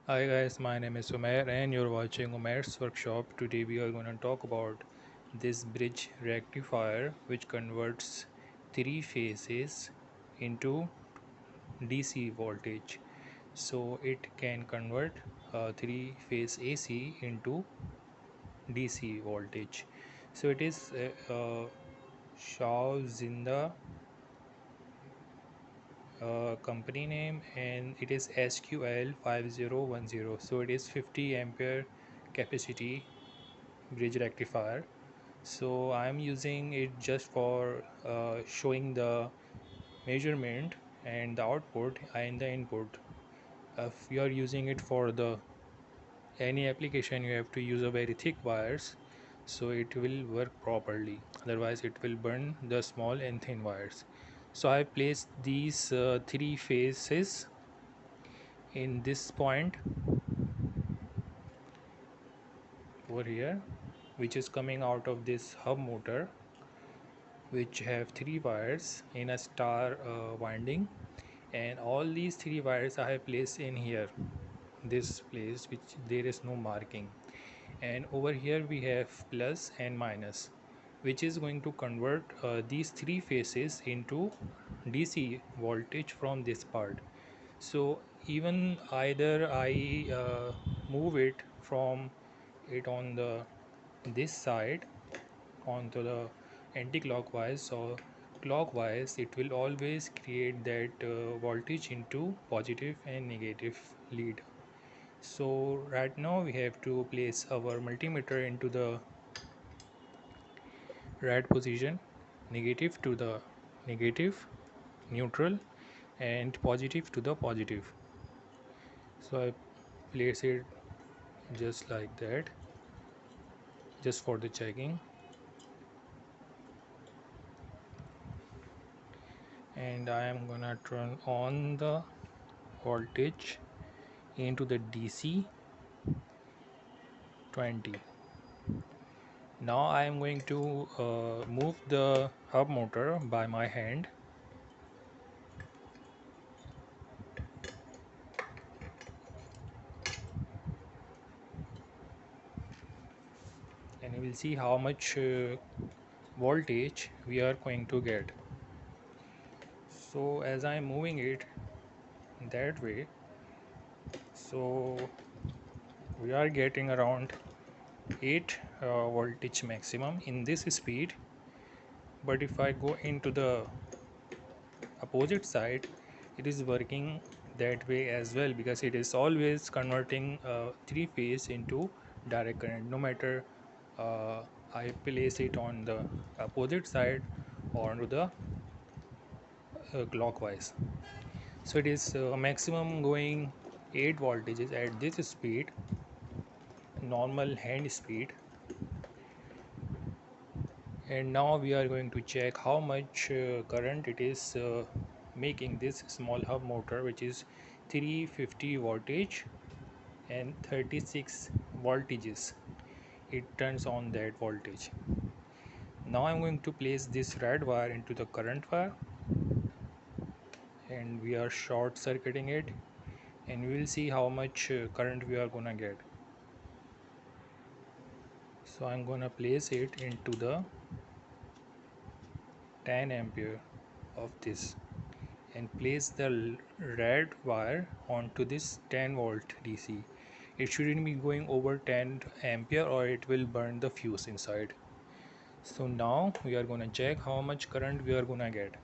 Hi guys, my name is Umair and you're watching Umair's workshop. Today we are going to talk about this bridge rectifier which converts three phases into DC voltage. So it can convert three phase AC into DC voltage. So it is Shaw Zinda company name and it is SQL5010. So it is 50 ampere capacity bridge rectifier. So I'm using it just for showing the measurement and the output and the input. If you are using it for the any application, you have to use a very thick wires so it will work properly, otherwise it will burn the small and thin wires. So I placed these three phases in this point over here, which is coming out of this hub motor, which have three wires in a star winding, and all these three wires I have placed in here, this place which there is no marking, and over here we have plus and minus, which is going to convert these three phases into DC voltage from this part. So even either I move it from it on the this side onto the anti-clockwise or clockwise, it will always create that voltage into positive and negative lead. So right now we have to place our multimeter into the right position, negative to the negative, neutral, and positive to the positive. So I place it just like that, just for the checking, and I am gonna turn on the voltage into the DC 20. Now I am going to move the hub motor by my hand, and we will see how much voltage we are going to get. So as I am moving it that way, so we are getting around 8 voltage maximum in this speed. But if I go into the opposite side, it is working that way as well, because it is always converting three phase into direct current, no matter uh, I place it on the opposite side or onto the clockwise. So it is maximum going 8 voltages at this speed, normal hand speed. And now we are going to check how much current it is making this small hub motor, which is 350 voltage and 36 voltages. It turns on that voltage. Now I'm going to place this red wire into the current wire, and we are short circuiting it, and we will see how much current we are gonna get. So I'm gonna place it into the 10 ampere of this, and place the red wire onto this 10 volt DC. It shouldn't be going over 10 ampere or it will burn the fuse inside. So now we are gonna check how much current we are gonna get.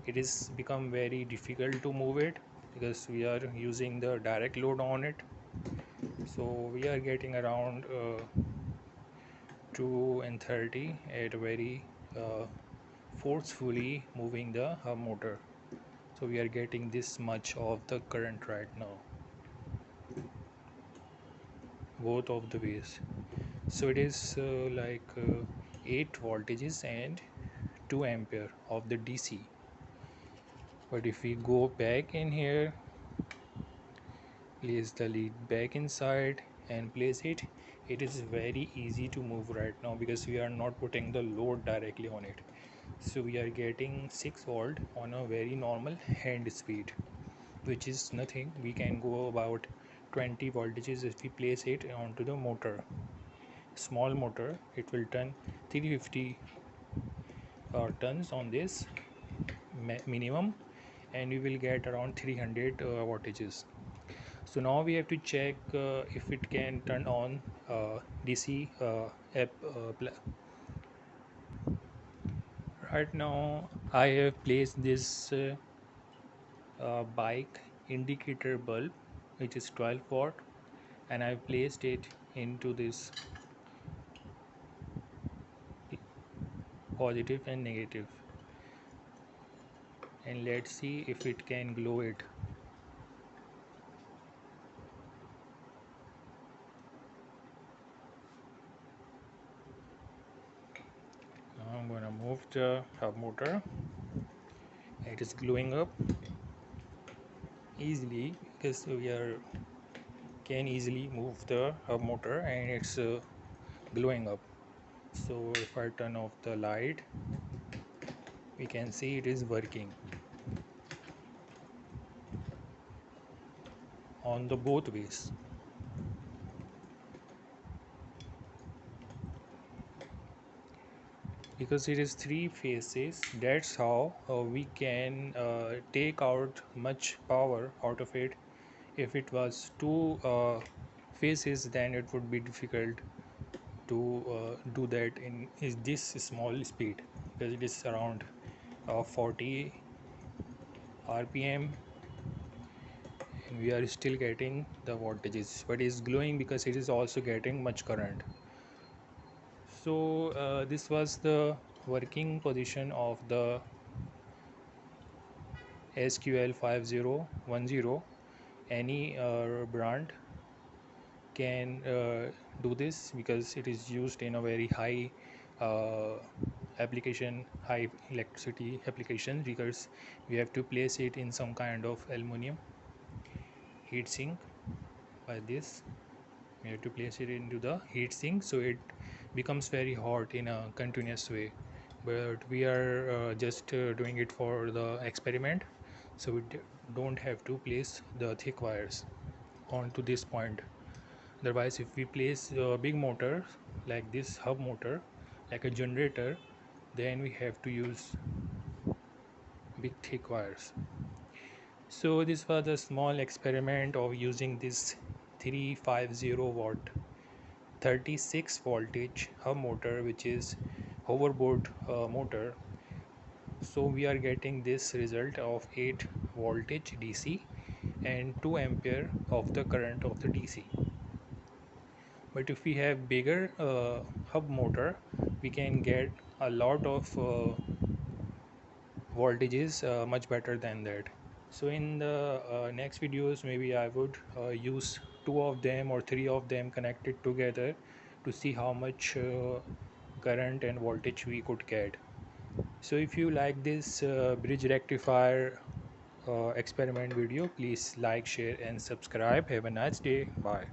It is become very difficult to move it because we are using the direct load on it. So we are getting around 2 and 30 at very uh, forcefully moving the motor. So we are getting this much of the current right now, both of the ways. So it is 8 voltages and 2 ampere of the DC. But if we go back in here, place the lead back inside and place it, it is very easy to move right now because we are not putting the load directly on it. So we are getting 6 volt on a very normal hand speed. which is nothing. We can go about 20 voltages if we place it onto the motor, small motor. It will turn 350 tons on this minimum, and we will get around 300 wattages. So now we have to check if it can turn on DC app. Right now I have placed this bike indicator bulb, which is 12 watt, and I've placed it into this positive and negative, and let's see if it can glow it. Now I'm gonna move the hub motor. It is glowing up easily because we are can easily move the hub motor, and it's glowing up. So if I turn off the light, we can see it is working on the both ways. Because it is three phases, that's how we can take out much power out of it. If it was two phases, then it would be difficult to do that in is this small speed, because it is around 40 rpm, and we are still getting the voltages, but it is glowing because it is also getting much current. So this was the working position of the SQL5010. Any brand can do this because it is used in a very high uh, application, high electricity application, because we have to place it in some kind of aluminum heat sink. By this we have to place it into the heat sink, so it becomes very hot in a continuous way. But we are just doing it for the experiment, so we don't have to place the thick wires onto this point. Otherwise, if we place a big motor like this hub motor, like a generator, then we have to use big thick wires. So this was a small experiment of using this 350 watt 36 voltage hub motor, which is hoverboard motor. So we are getting this result of 8 voltage DC and 2 ampere of the current of the DC. But if we have bigger hub motor, we can get a lot of voltages much better than that. So in the next videos, maybe I would use two of them or three of them connected together to see how much current and voltage we could get. So if you like this bridge rectifier experiment video, please like, share and subscribe. Have a nice day. Bye.